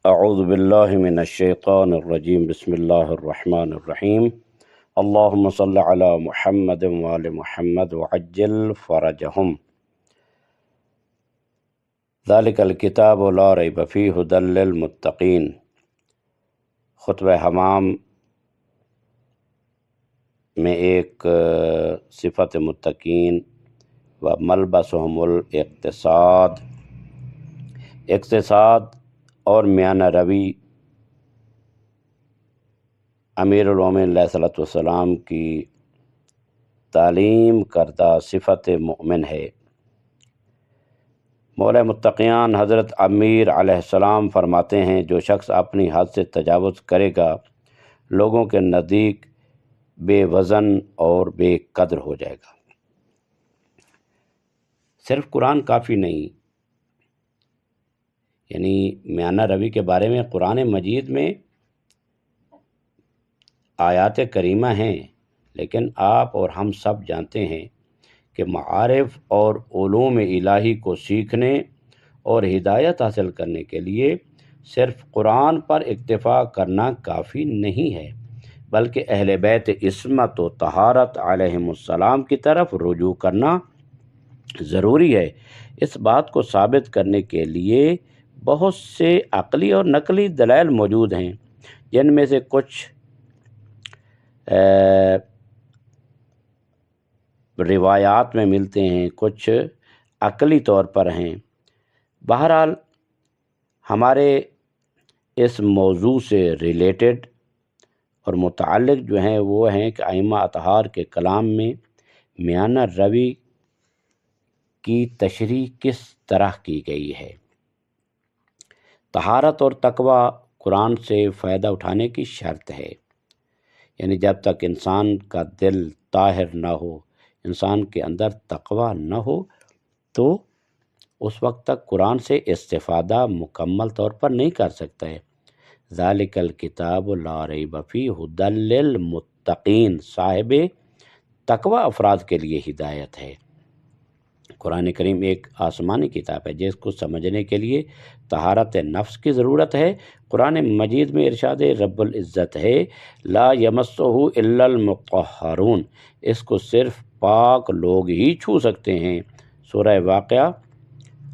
اعوذ باللہ من الشیطان الرجیم بسم اللہ الرحمن الرحیم اللہم صل علی محمد وآل محمد وعجل فرجہم ذالک الکتاب لا ریب فیہ ھدی للمتقین۔ خطبہ حمام میں ایک صفت متقین و ملبسہم اقتصاد اور میانہ روی امیر المومنین علیہ الصلوۃ والسلام کی تعلیم کردہ صفت مؤمن ہے۔ مولا متقیان حضرت امیر علیہ السلام فرماتے ہیں، جو شخص اپنی حد سے تجاوز کرے گا لوگوں کے نزدیک بے وزن اور بے قدر ہو جائے گا۔ صرف قرآن کافی نہیں، یعنی میانہ روی کے بارے میں قرآن مجید میں آیات کریمہ ہیں، لیکن آپ اور ہم سب جانتے ہیں کہ معارف اور علوم الہی کو سیکھنے اور ہدایت حاصل کرنے کے لیے صرف قرآن پر اکتفا کرنا کافی نہیں ہے، بلکہ اہل بیت عصمت و طہارت علیہم السلام کی طرف رجوع کرنا ضروری ہے۔ اس بات کو ثابت کرنے کے لیے بہت سے عقلی اور نقلی دلائل موجود ہیں، جن میں سے کچھ روایات میں ملتے ہیں، کچھ عقلی طور پر ہیں۔ بہرحال ہمارے اس موضوع سے ریلیٹڈ اور متعلق جو ہیں وہ ہیں کہ ائمہ اطہار کے کلام میں میانہ روی کی تشریح کس طرح کی گئی ہے۔ طہارت اور تقوی قرآن سے فائدہ اٹھانے کی شرط ہے، یعنی جب تک انسان کا دل طاہر نہ ہو، انسان کے اندر تقوی نہ ہو، تو اس وقت تک قرآن سے استفادہ مکمل طور پر نہیں کر سکتا ہے۔ ذالک الکتاب لا ریب فیہ ھدی للمتقین، صاحب تقوی افراد کے لیے ہدایت ہے۔ قرآن کریم ایک آسمانی کتاب ہے جس کو سمجھنے کے لیے طہارت نفس کی ضرورت ہے۔ قرآن مجید میں ارشاد رب العزت ہے، لا یمسہ الا المطہرون، اس کو صرف پاک لوگ ہی چھو سکتے ہیں۔ سورہ واقعہ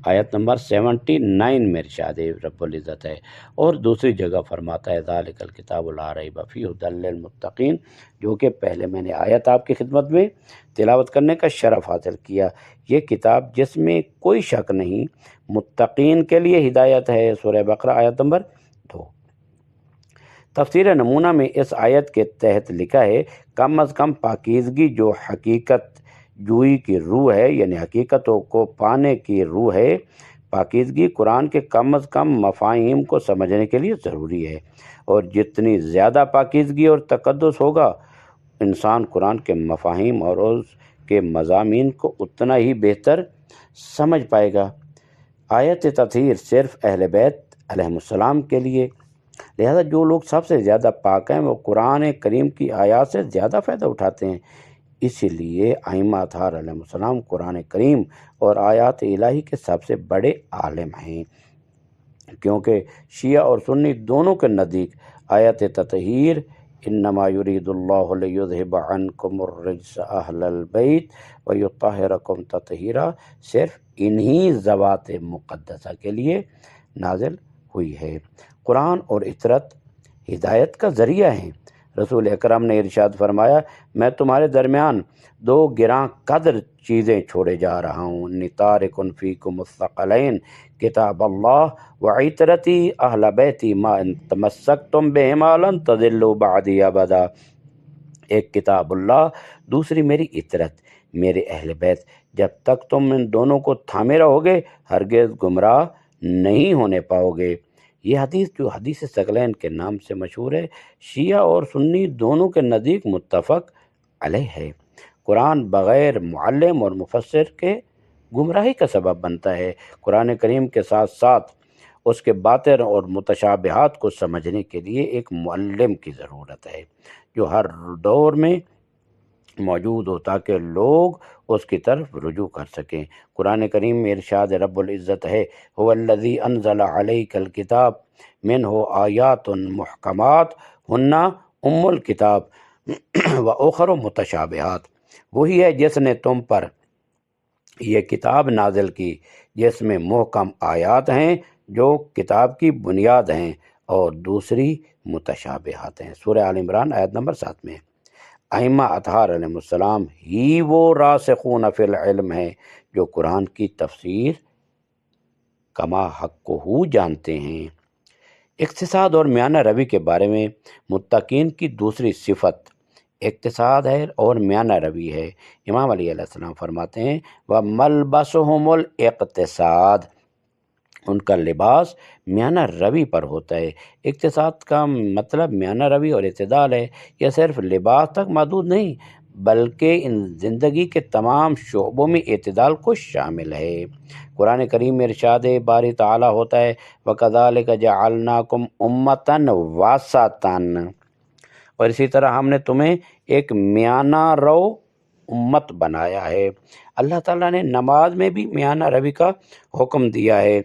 آیت نمبر 79 میں ارشاد رب العزت ہے، اور دوسری جگہ فرماتا ہے ذالک الکتاب لا ریب فیہ ھدی للمتقین، جو کہ پہلے میں نے آیت آپ کی خدمت میں تلاوت کرنے کا شرف حاصل کیا۔ یہ کتاب جس میں کوئی شک نہیں متقین کے لیے ہدایت ہے۔ سورہ بقرہ آیت نمبر 2۔ تفسیر نمونہ میں اس آیت کے تحت لکھا ہے، کم از کم پاکیزگی جو حقیقت جوئی کی روح ہے، یعنی حقیقتوں کو پانے کی روح ہے، پاکیزگی قرآن کے کم از کم مفاہیم کو سمجھنے کے لیے ضروری ہے، اور جتنی زیادہ پاکیزگی اور تقدس ہوگا انسان قرآن کے مفاہیم اور اس کے مضامین کو اتنا ہی بہتر سمجھ پائے گا۔ آیت تطہیر صرف اہل بیت علیہم السلام کے لیے، لہذا جو لوگ سب سے زیادہ پاک ہیں وہ قرآن کریم کی آیات سے زیادہ فائدہ اٹھاتے ہیں۔ اسی لیے ائمہ اطہار علیہم السلام قرآن کریم اور آیات الہی کے سب سے بڑے عالم ہیں، کیونکہ شیعہ اور سنی دونوں کے نزدیک آیت تطہیر انما یرید اللہ لیذھب عنکم الرجس اہل البیت ویطہرکم تطہیرا صرف انہی ذوات مقدسہ کے لیے نازل ہوئی ہے۔ قرآن اور اطرت ہدایت کا ذریعہ ہیں۔ رسول اکرم نے ارشاد فرمایا، میں تمہارے درمیان دو گراں قدر چیزیں چھوڑے جا رہا ہوں، انی تارک فیکم الثقلین کتاب اللہ وعطرتی اہل بیتی ما ان تمسکتم بہما لن تضلوا بعدی ابدا۔ ایک کتاب اللہ، دوسری میری عطرت، میرے اہل بیت، جب تک تم ان دونوں کو تھامے رہو گے ہرگز گمراہ نہیں ہونے پاؤ گے۔ یہ حدیث جو حدیث ثقلین کے نام سے مشہور ہے، شیعہ اور سنی دونوں کے نزدیک متفق علیہ ہے۔ قرآن بغیر معلم اور مفسر کے گمراہی کا سبب بنتا ہے۔ قرآن کریم کے ساتھ ساتھ اس کے باطن اور متشابہات کو سمجھنے کے لیے ایک معلم کی ضرورت ہے، جو ہر دور میں موجود ہو تاکہ لوگ اس کی طرف رجوع کر سکیں۔ قرآن کریم میں ارشاد رب العزت ہے هو الذی انزل علیک الکتاب منہ آیات محکمات ہن ام الکتاب واخر متشابہات، وہی ہے جس نے تم پر یہ کتاب نازل کی جس میں محکم آیات ہیں جو کتاب کی بنیاد ہیں اور دوسری متشابہات ہیں۔ سورہ آل عمران آیت نمبر 7 میں۔ ائمہ اطہار علیہ السلام ہی وہ راسخون فی العلم ہیں جو قرآن کی تفسیر کما حق کو جانتے ہیں۔ اقتصاد اور میانہ روی کے بارے میں متقین کی دوسری صفت اقتصاد ہے اور میانہ روی ہے۔ امام علی علیہ السلام فرماتے ہیں وَمَلْبَسُهُمُ الاقتصاد، ان کا لباس میانہ روی پر ہوتا ہے۔ اقتصاد کا مطلب میانہ روی اور اعتدال ہے۔ یہ صرف لباس تک محدود نہیں بلکہ ان زندگی کے تمام شعبوں میں اعتدال کو شامل ہے۔ قرآن کریم میں ارشاد باری تعالیٰ ہوتا ہے وَكَذَلِكَ جَعَلْنَاكُمْ أُمَّةً وَسَطًا، اور اسی طرح ہم نے تمہیں ایک میانہ رو امت بنایا ہے۔ اللہ تعالیٰ نے نماز میں بھی میانہ روی کا حکم دیا ہے۔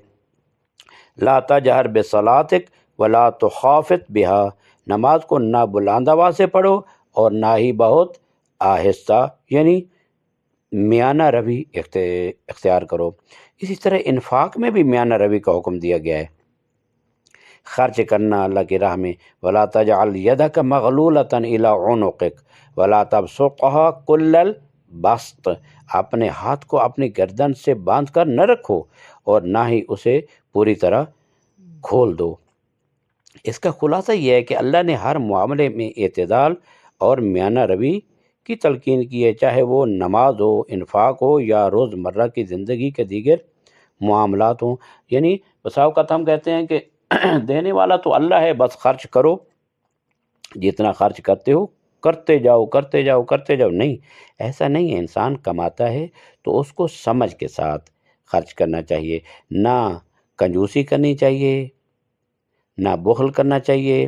لا تجہر بصلاتک ولا تخافت بہا، نماز کو نہ بلند آواز سے پڑھو اور نہ ہی بہت آہستہ، یعنی میانہ روی اختیار کرو۔ اسی طرح انفاق میں بھی میانہ روی کا حکم دیا گیا ہے، خرچ کرنا اللہ کی راہ میں۔ ولا تجعل یدک مغلولۃ الی عنقک ولا تبسطها کل البسط، اپنے ہاتھ کو اپنی گردن سے باندھ کر نہ رکھو اور نہ ہی اسے پوری طرح کھول دو۔ اس کا خلاصہ یہ ہے کہ اللہ نے ہر معاملے میں اعتدال اور میانہ روی کی تلقین کی ہے، چاہے وہ نماز ہو، انفاق ہو یا روزمرہ کی زندگی کے دیگر معاملات ہوں۔ یعنی بسا اوقات ہم کہتے ہیں کہ دینے والا تو اللہ ہے، بس خرچ کرو، جتنا خرچ کرتے ہو کرتے جاؤ کرتے جاؤ کرتے جاؤ۔ نہیں، ایسا نہیں ہے۔ انسان کماتا ہے تو اس کو سمجھ کے ساتھ خرچ کرنا چاہیے، نہ کنجوسی کرنی چاہیے، نہ بخل کرنا چاہیے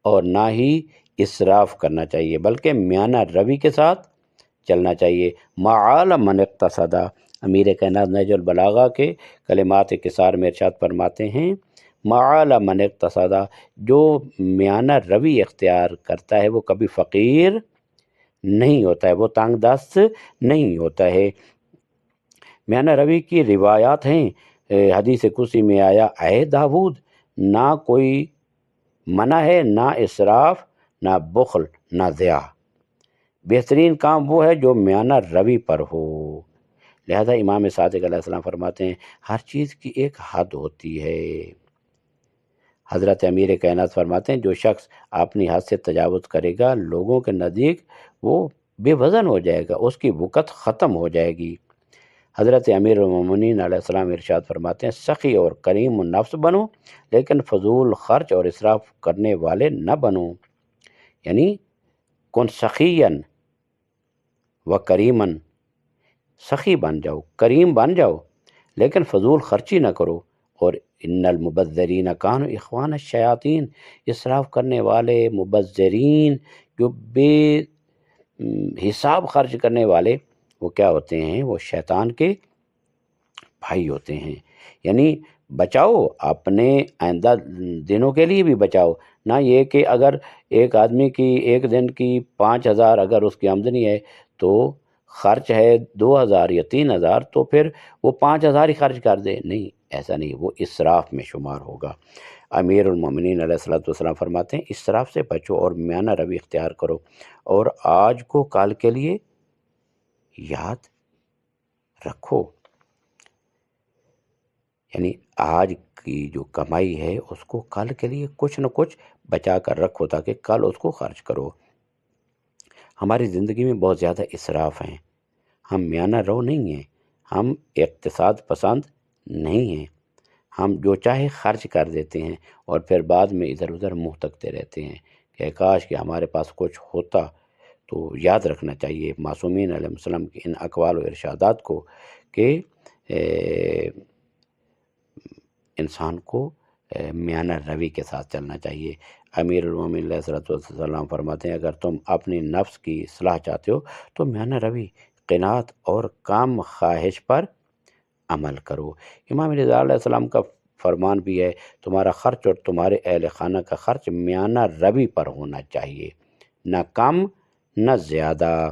اور نہ ہی اسراف کرنا چاہیے، بلکہ میانہ روی کے ساتھ چلنا چاہیے۔ معال من اقتصد، امیر کائنات نہج البلاغہ کے کلمات کثار میں ارشاد فرماتے ہیں معال من اقتصد، جو میانہ روی اختیار کرتا ہے وہ کبھی فقیر نہیں ہوتا ہے، وہ تنگ دست نہیں ہوتا ہے۔ میانہ روی کی روایات ہیں، حدیث قدسی میں آیا اے داود، نہ کوئی منع ہے، نہ اسراف، نہ بخل، نہ ضیاع، بہترین کام وہ ہے جو میانہ روی پر ہو۔ لہذا امام صادق علیہ السلام فرماتے ہیں ہر چیز کی ایک حد ہوتی ہے۔ حضرت امیر کائنات فرماتے ہیں جو شخص اپنی حد سے تجاوز کرے گا لوگوں کے نزدیک وہ بے وزن ہو جائے گا، اس کی وقت ختم ہو جائے گی۔ حضرت امیر المومنین علیہ السلام ارشاد فرماتے ہیں سخی اور کریم النفس بنو لیکن فضول خرچ اور اسراف کرنے والے نہ بنو، یعنی کن سخیًا و کریمن، سخی بن جاؤ، کریم بن جاؤ، لیکن فضول خرچی نہ کرو۔ اور ان المبذرین کانوا اخوان الشیاطین، اسراف کرنے والے مبذرین جو بے حساب خرچ کرنے والے وہ کیا ہوتے ہیں؟ وہ شیطان کے بھائی ہوتے ہیں۔ یعنی بچاؤ، اپنے آئندہ دنوں کے لیے بھی بچاؤ، نہ یہ کہ اگر ایک آدمی کی ایک دن کی 5,000 اگر اس کی آمدنی ہے تو خرچ ہے 2,000 یا 3,000 تو پھر وہ 5,000 ہی خرچ کر دے، نہیں، ایسا نہیں، وہ اسراف میں شمار ہوگا۔ امیر المومنین علیہ السلام فرماتے ہیں اسراف سے بچو اور میانہ روی اختیار کرو، اور آج کو کال کے لیے یاد رکھو، یعنی آج کی جو کمائی ہے اس کو کل کے لیے کچھ نہ کچھ بچا کر رکھو تاکہ کل اس کو خرچ کرو۔ ہماری زندگی میں بہت زیادہ اسراف ہیں، ہم میانہ رو نہیں ہیں، ہم اقتصاد پسند نہیں ہیں، ہم جو چاہے خرچ کر دیتے ہیں اور پھر بعد میں ادھر ادھر منہ تکتے رہتے ہیں کہ کاش کہ ہمارے پاس کچھ ہوتا۔ تو یاد رکھنا چاہیے معصومین علیہ السلام کے ان اقوال و ارشادات کو کہ انسان کو میانہ روی کے ساتھ چلنا چاہیے۔ امیر المومنین علیہ الصلوۃ والسلام فرماتے ہیں اگر تم اپنی نفس کی اصلاح چاہتے ہو تو میانہ روی، قناعت اور کام خواہش پر عمل کرو۔ امام رضا علیہ السلام کا فرمان بھی ہے تمہارا خرچ اور تمہارے اہل خانہ کا خرچ میانہ روی پر ہونا چاہیے، نہ کم نہ زیادہ۔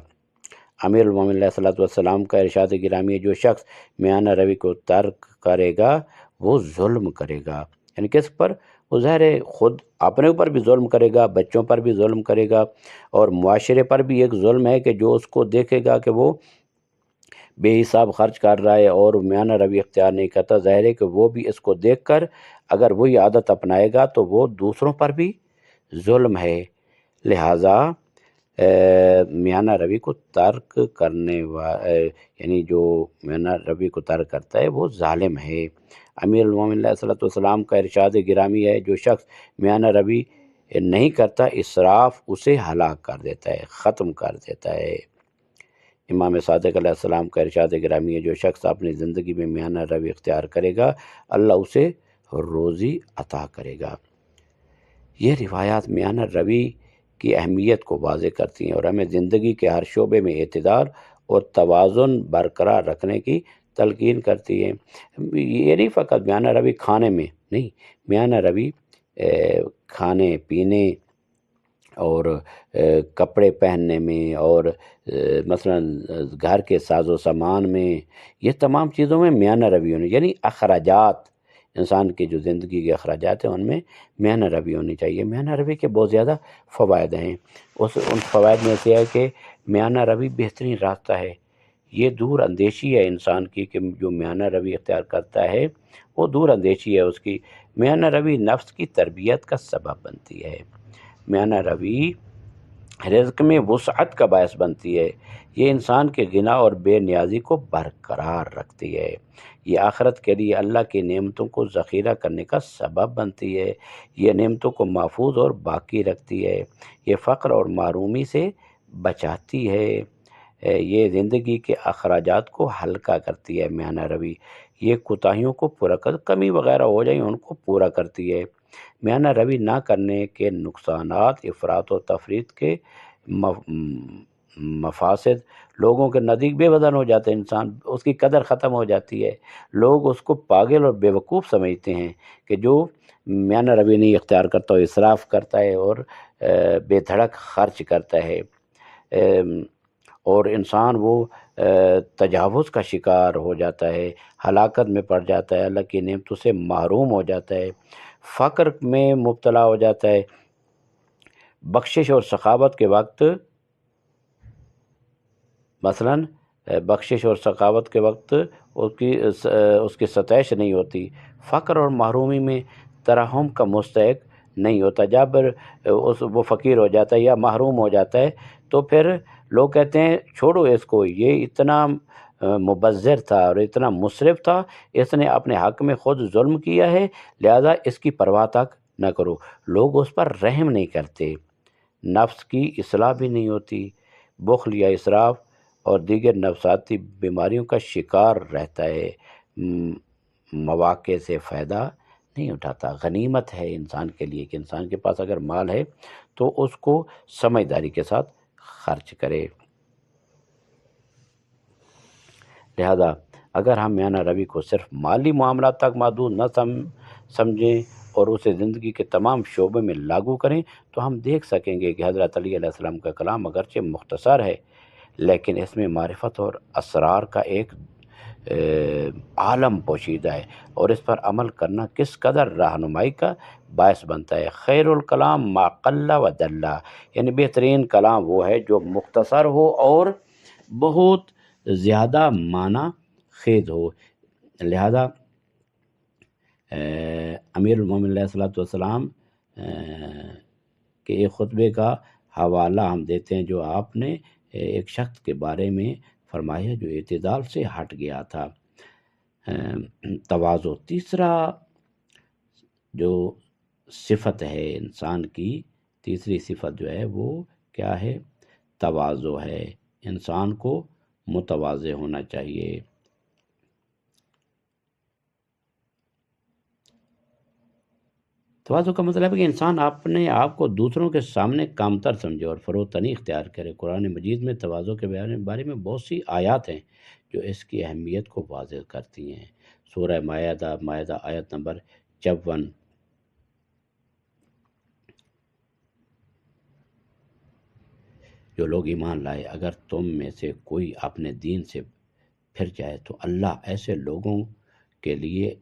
امیر المومنین علیہ الصلوۃ والسلام کا ارشاد گرامی ہے جو شخص میانہ روی کو ترک کرے گا وہ ظلم کرے گا۔ یعنی کس پر؟ وہ ظاہر ہے خود اپنے اوپر بھی ظلم کرے گا، بچوں پر بھی ظلم کرے گا، اور معاشرے پر بھی ایک ظلم ہے کہ جو اس کو دیکھے گا کہ وہ بے حساب خرچ کر رہا ہے اور میانہ روی اختیار نہیں کرتا، ظاہر ہے کہ وہ بھی اس کو دیکھ کر اگر وہی عادت اپنائے گا تو وہ دوسروں پر بھی ظلم ہے۔ لہٰذا میانہ روی کو ترک کرنے یعنی جو میانہ روی کو ترک کرتا ہے وہ ظالم ہے۔ امیر المومنین علیہ الصلوۃ والسلام کا ارشاد گرامی ہے جو شخص میانہ روی نہیں کرتا اسراف اسے ہلاک کر دیتا ہے، ختم کر دیتا ہے۔ امام صادق علیہ السلام کا ارشاد گرامی ہے جو شخص اپنی زندگی میں میانہ روی اختیار کرے گا اللہ اسے روزی عطا کرے گا۔ یہ روایات میانہ روی کی اہمیت کو واضح کرتی ہیں اور ہمیں زندگی کے ہر شعبے میں اعتدال اور توازن برقرار رکھنے کی تلقین کرتی ہیں۔ یہ نہیں فقط میانہ روی کھانے میں نہیں، میانہ روی کھانے پینے اور کپڑے پہننے میں اور مثلا گھر کے ساز و سامان میں، یہ تمام چیزوں میں میانہ روی ہونی، یعنی اخراجات، انسان کی جو زندگی کے اخراجات ہیں ان میں میانہ روی ہونی چاہیے۔ میانہ روی کے بہت زیادہ فوائد ہیں، ان فوائد میں سے ہے کہ میانہ روی بہترین راستہ ہے، یہ دور اندیشی ہے انسان کی کہ جو میانہ روی اختیار کرتا ہے وہ دور اندیشی ہے اس کی۔ میانہ روی نفس کی تربیت کا سبب بنتی ہے، میانہ روی رزق میں وسعت کا باعث بنتی ہے، یہ انسان کے غنا اور بے نیازی کو برقرار رکھتی ہے، یہ آخرت کے لیے اللہ کی نعمتوں کو ذخیرہ کرنے کا سبب بنتی ہے، یہ نعمتوں کو محفوظ اور باقی رکھتی ہے، یہ فقر اور محرومی سے بچاتی ہے، یہ زندگی کے اخراجات کو ہلکا کرتی ہے۔ میانہ روی یہ کوتاہیوں کو پورا کمی وغیرہ ہو جائیں ان کو پورا کرتی ہے۔ میانہ روی نہ کرنے کے نقصانات افراط و تفریط کے مفاسد، لوگوں کے نزدیک بے وزن ہو جاتے ہیں انسان، اس کی قدر ختم ہو جاتی ہے، لوگ اس کو پاگل اور بیوقوف سمجھتے ہیں کہ جو میانہ روی نہیں اختیار کرتا وہ اسراف کرتا ہے اور بے دھڑک خرچ کرتا ہے، اور انسان وہ تجاوز کا شکار ہو جاتا ہے، ہلاکت میں پڑ جاتا ہے، اللہ کی نعمتوں سے محروم ہو جاتا ہے، فقر میں مبتلا ہو جاتا ہے۔ بخشش اور سخاوت کے وقت مثلاً بخشش اور سخاوت کے وقت اس کی ستائش نہیں ہوتی، فقر اور محرومی میں ترحم کا مستحق نہیں ہوتا، جب وہ فقیر ہو جاتا ہے یا محروم ہو جاتا ہے تو پھر لوگ کہتے ہیں چھوڑو اس کو، یہ اتنا مبذر تھا اور اتنا مسرف تھا، اس نے اپنے حق میں خود ظلم کیا ہے لہذا اس کی پرواہ تک نہ کرو، لوگ اس پر رحم نہیں کرتے، نفس کی اصلاح بھی نہیں ہوتی، بخل یا اسراف اور دیگر نفساتی بیماریوں کا شکار رہتا ہے، مواقع سے فائدہ نہیں اٹھاتا۔ غنیمت ہے انسان کے لیے کہ انسان کے پاس اگر مال ہے تو اس کو سمجھداری کے ساتھ خرچ کرے۔ لہذا اگر ہم میانہ روی کو صرف مالی معاملات تک محدود نہ سمجھیں اور اسے زندگی کے تمام شعبے میں لاگو کریں تو ہم دیکھ سکیں گے کہ حضرت علی علیہ السلام کا کلام اگرچہ مختصر ہے لیکن اس میں معرفت اور اسرار کا ایک عالم پوشیدہ ہے اور اس پر عمل کرنا کس قدر رہنمائی کا باعث بنتا ہے۔ خیر الکلام ما قل و دل، یعنی بہترین کلام وہ ہے جو مختصر ہو اور بہت زیادہ معنی خیز ہو۔ لہذا امیر المومنین علیہ الصلوۃ والسلام کے ایک خطبے کا حوالہ ہم دیتے ہیں جو آپ نے ایک شخص کے بارے میں فرمایا جو اعتدال سے ہٹ گیا تھا۔ تواضع، تیسرا جو صفت ہے انسان کی، تیسری صفت جو ہے وہ کیا ہے؟ تواضع ہے، انسان کو متواضع ہونا چاہیے۔ تواضع کا مطلب ہے کہ انسان اپنے آپ کو دوسروں کے سامنے کمتر سمجھے اور فروتنی اختیار کرے۔ قرآن مجید میں تواضع کے بارے میں بہت سی آیات ہیں جو اس کی اہمیت کو واضح کرتی ہیں۔ سورہ مائدہ آیت نمبر 54، جو لوگ ایمان لائے، اگر تم میں سے کوئی اپنے دین سے پھر جائے تو اللہ ایسے لوگوں کے لیے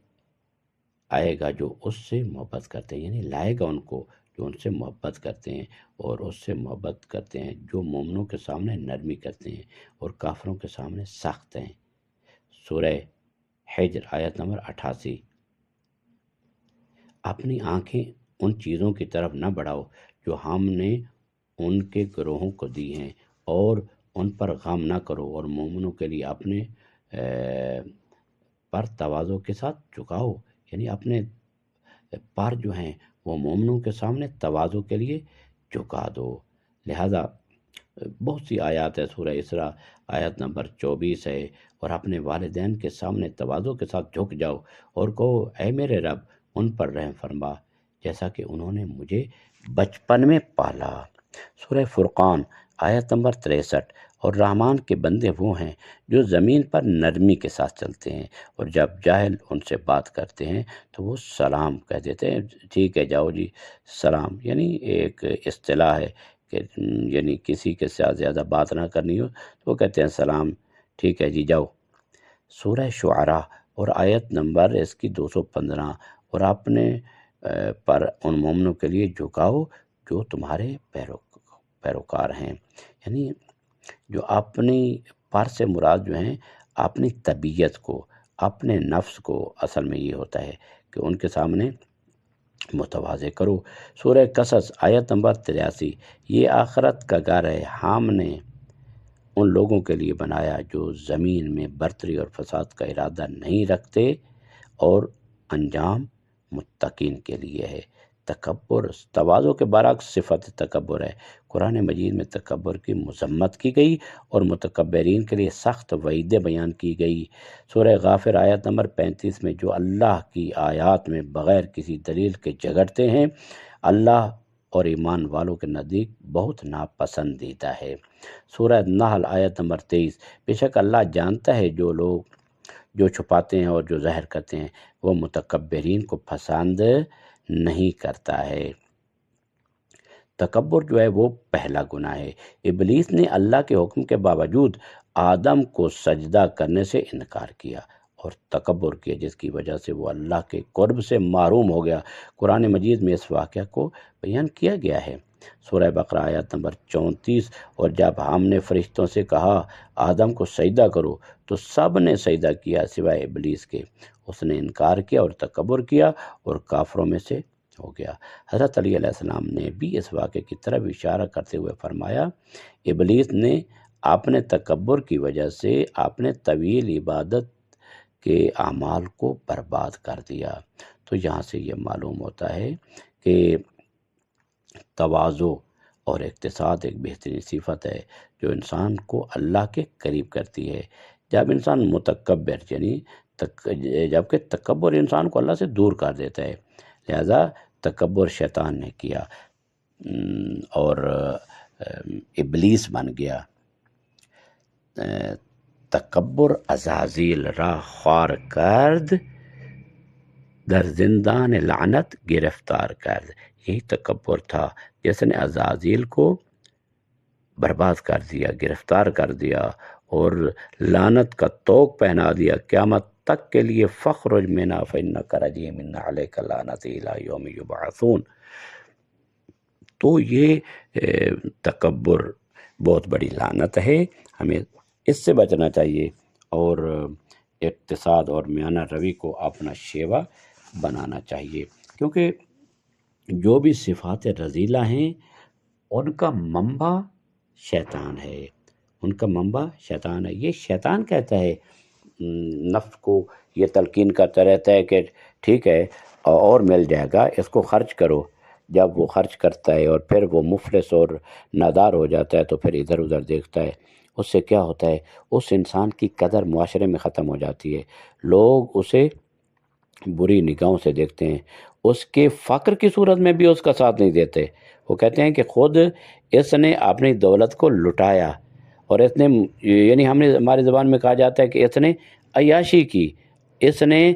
آئے گا جو اس سے محبت کرتے ہیں، یعنی لائے گا ان کو جو ان سے محبت کرتے ہیں، اور اس سے محبت کرتے ہیں جو مومنوں کے سامنے نرمی کرتے ہیں اور کافروں کے سامنے سخت ہیں۔ سورہ حجر آیت نمبر 88۔ اپنی آنکھیں ان چیزوں کی طرف نہ بڑھاؤ جو ہم نے ان کے گروہوں کو دی ہیں، اور ان پر غم نہ کرو، اور مومنوں کے لیے اپنے پر تواضع کے ساتھ جھکاؤ، یعنی اپنے پر جو ہیں وہ مومنوں کے سامنے تواضع کے لیے جھکا دو۔ لہذا بہت سی آیات ہے، سورہ اسراء آیت نمبر 24 ہے، اور اپنے والدین کے سامنے تواضع کے ساتھ جھک جاؤ اور کہو اے میرے رب ان پر رحم فرما جیسا کہ انہوں نے مجھے بچپن میں پالا۔ سورہ فرقان آیت نمبر 63۔ اور رحمان کے بندے وہ ہیں جو زمین پر نرمی کے ساتھ چلتے ہیں، اور جب جاہل ان سے بات کرتے ہیں تو وہ سلام کہہ دیتے ہیں، ٹھیک ہے جاؤ جی سلام، یعنی ایک اصطلاح ہے کہ یعنی کسی کے ساتھ زیادہ بات نہ کرنی ہو تو وہ کہتے ہیں سلام، ٹھیک ہے جی جاؤ۔ سورہ شعراء اور آیت نمبر اس کی 215۔ اور اپنے پر ان مومنوں کے لیے جھکاؤ جو تمہارے پیروکار ہیں، یعنی جو اپنی پر سے مراد جو ہیں اپنی طبیعت کو، اپنے نفس کو، اصل میں یہ ہوتا ہے کہ ان کے سامنے متواضع کرو۔ سورہ قصص آیت نمبر 83۔ یہ آخرت کا گھر ہے، ہم نے ان لوگوں کے لیے بنایا جو زمین میں برتری اور فساد کا ارادہ نہیں رکھتے، اور انجام متقین کے لیے ہے۔ تکبر، تواضع کے برعکس صفت تکبر ہے۔ قرآن مجید میں تکبر کی مذمت کی گئی اور متکبرین کے لیے سخت وعیدیں بیان کی گئی۔ سورہ غافر آیت نمبر 35 میں جو اللہ کی آیات میں بغیر کسی دلیل کے جھگڑتے ہیں، اللہ اور ایمان والوں کے نزدیک بہت ناپسندیدہ ہے۔ سورہ نحل آیت نمبر 23۔ بے شک اللہ جانتا ہے جو لوگ جو چھپاتے ہیں اور جو ظاہر کرتے ہیں، وہ متکبرین کو پسند نہیں کرتا ہے۔ تکبر جو ہے وہ پہلا گناہ ہے۔ ابلیس نے اللہ کے حکم کے باوجود آدم کو سجدہ کرنے سے انکار کیا اور تکبر کیا، جس کی وجہ سے وہ اللہ کے قرب سے محروم ہو گیا۔ قرآن مجید میں اس واقعہ کو بیان کیا گیا ہے۔ سورہ بقرہ آیت نمبر 34۔ اور جب ہم نے فرشتوں سے کہا آدم کو سجدہ کرو تو سب نے سجدہ کیا سوائے ابلیس کے، اس نے انکار کیا اور تکبر کیا اور کافروں میں سے ہو گیا۔ حضرت علی علیہ السلام نے بھی اس واقعے کی طرف اشارہ کرتے ہوئے فرمایا، ابلیس نے اپنے تکبر کی وجہ سے اپنے طویل عبادت کے اعمال کو برباد کر دیا۔ تو یہاں سے یہ معلوم ہوتا ہے کہ تواضع اور اقتصاد ایک بہترین صفت ہے جو انسان کو اللہ کے قریب کرتی ہے۔ جب انسان متکبر یعنی جبکہ تکبر انسان کو اللہ سے دور کر دیتا ہے، لہذا تکبر شیطان نے کیا اور ابلیس بن گیا۔ تکبر عزازیل را خوار کرد، در زندان لعنت گرفتار کرد۔ یہی تکبر تھا جس نے عزازیل کو برباد کر دیا، گرفتار کر دیا اور لعنت کا طوق پہنا دیا قیامت تک کے لیے۔ فخرج منا فإنک رجیم ان علیک لعنتی الی یوم یبعثون۔ تو یہ تکبر بہت بڑی لعنت ہے، ہمیں اس سے بچنا چاہیے اور اقتصاد اور میانہ روی کو اپنا شیوا بنانا چاہیے، کیونکہ جو بھی صفات رذیلہ ہیں ان کا منبع شیطان ہے، ان کا منبع شیطان ہے۔ یہ شیطان کہتا ہے، نفس کو یہ تلقین کرتا رہتا ہے کہ ٹھیک ہے اور مل جائے گا، اس کو خرچ کرو۔ جب وہ خرچ کرتا ہے اور پھر وہ مفلس اور نادار ہو جاتا ہے تو پھر ادھر ادھر دیکھتا ہے، اس سے کیا ہوتا ہے، اس انسان کی قدر معاشرے میں ختم ہو جاتی ہے، لوگ اسے بری نگاہوں سے دیکھتے ہیں، اس کے فقر کی صورت میں بھی اس کا ساتھ نہیں دیتے۔ وہ کہتے ہیں کہ خود اس نے اپنی دولت کو لٹایا، اور اس نے یعنی ہماری زبان میں کہا جاتا ہے کہ اس نے عیاشی کی، اس نے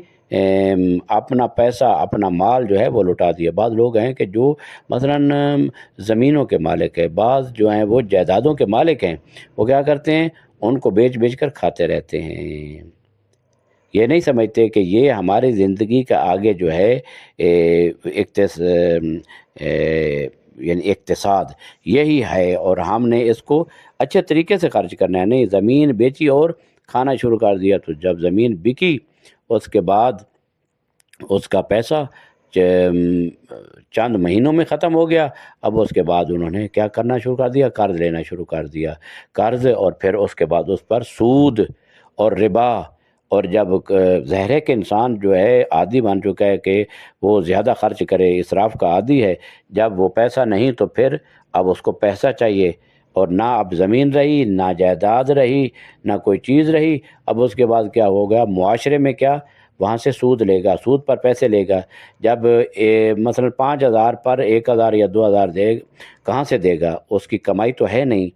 اپنا پیسہ اپنا مال جو ہے وہ لٹا دیا۔ بعض لوگ ہیں کہ جو مثلاً زمینوں کے مالک ہیں، بعض جو ہیں وہ جائیدادوں کے مالک ہیں، وہ کیا کرتے ہیں، ان کو بیچ بیچ کر کھاتے رہتے ہیں۔ یہ نہیں سمجھتے کہ یہ ہماری زندگی کا آگے جو ہے یعنی اقتصاد یہی ہے، اور ہم نے اس کو اچھے طریقے سے خرچ کرنا ہے۔ نہیں، زمین بیچی اور کھانا شروع کر دیا، تو جب زمین بکی اس کے بعد اس کا پیسہ چند مہینوں میں ختم ہو گیا۔ اب اس کے بعد انہوں نے کیا کرنا شروع کر دیا، قرض لینا شروع کر دیا، قرض، اور پھر اس کے بعد اس پر سود اور ربا۔ اور جب ظاہر ہے کہ انسان جو ہے عادی بن چکا ہے کہ وہ زیادہ خرچ کرے، اسراف کا عادی ہے، جب وہ پیسہ نہیں تو پھر اب اس کو پیسہ چاہیے، اور نہ اب زمین رہی، نہ جائیداد رہی، نہ کوئی چیز رہی۔ اب اس کے بعد کیا ہو گیا، معاشرے میں کیا، وہاں سے سود لے گا، سود پر پیسے لے گا۔ جب مثلا 5,000 پر 1,000 یا 2,000 دے، کہاں سے دے گا، اس کی کمائی تو ہے نہیں،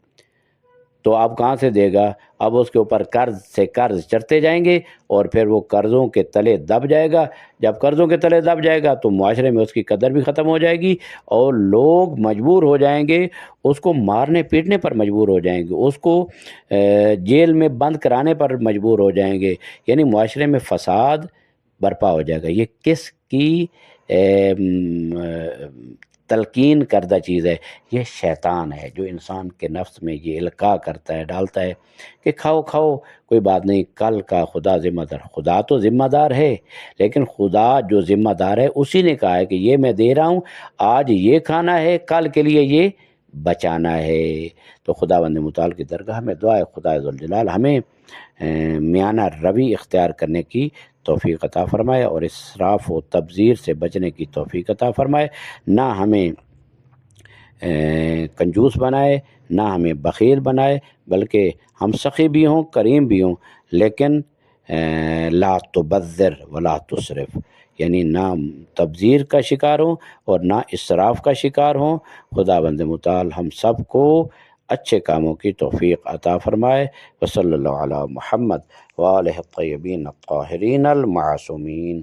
تو اب کہاں سے دے گا؟ اب اس کے اوپر قرض سے قرض چڑھتے جائیں گے، اور پھر وہ قرضوں کے تلے دب جائے گا۔ جب قرضوں کے تلے دب جائے گا تو معاشرے میں اس کی قدر بھی ختم ہو جائے گی، اور لوگ مجبور ہو جائیں گے، اس کو مارنے پیٹنے پر مجبور ہو جائیں گے، اس کو جیل میں بند کرانے پر مجبور ہو جائیں گے، یعنی معاشرے میں فساد برپا ہو جائے گا۔ یہ کس کی تلقین کردہ چیز ہے؟ یہ شیطان ہے جو انسان کے نفس میں یہ القاء کرتا ہے، ڈالتا ہے کہ کھاؤ کھاؤ، کوئی بات نہیں، کل کا خدا ذمہ دار۔ خدا تو ذمہ دار ہے، لیکن خدا جو ذمہ دار ہے اسی نے کہا ہے کہ یہ میں دے رہا ہوں، آج یہ کھانا ہے، کل کے لیے یہ بچانا ہے۔ تو خداوند متعال کی درگاہ میں دعا ہے خدا ذوالجلال ہمیں میانہ روی اختیار کرنے کی توفیق عطا فرمائے، اور اسراف و تبذیر سے بچنے کی توفیق عطا فرمائے۔ نہ ہمیں کنجوس بنائے، نہ ہمیں بخیل بنائے، بلکہ ہم سخی بھی ہوں، کریم بھی ہوں، لیکن لا تبذر ولا تسرف، یعنی نہ تبذیر کا شکار ہوں اور نہ اسراف کا شکار ہوں۔ خداوند متعال ہم سب کو اچھے کاموں کی توفیق عطا فرمائے۔ وصلی اللہ علی محمد وآلہ الطیبین الطاہرین المعصومین۔